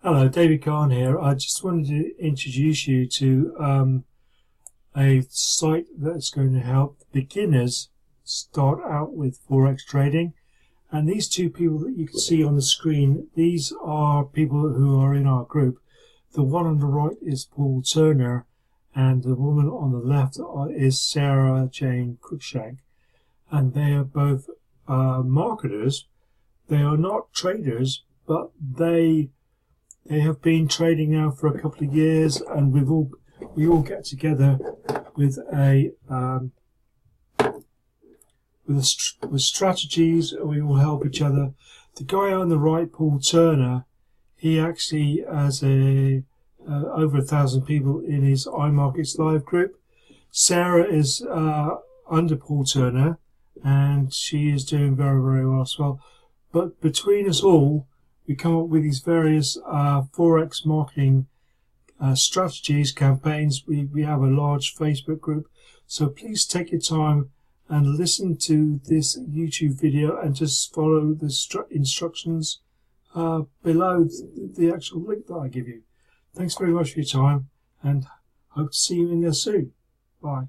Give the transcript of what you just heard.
Hello, David Khan here. I just wanted to introduce you to a site that's going to help beginners start out with Forex trading. And these two people that you can see on the screen, these are people who are in our group. The one on the right is Paul Turner, and the woman on the left is Sarah Jane Cruickshank. And they are both marketers. They are not traders, but they have been trading now for a couple of years, and we all get together with with strategies. We all help each other. The guy on the right, Paul Turner, he actually has over 1,000 people in his iMarkets Live group. Sarah is under Paul Turner, and she is doing very, very well as well. But between us all, we come up with these various Forex marketing strategies, campaigns. We have a large Facebook group. So please take your time and listen to this YouTube video and just follow the instructions below the actual link that I give you. Thanks very much for your time, and hope to see you in there soon. Bye.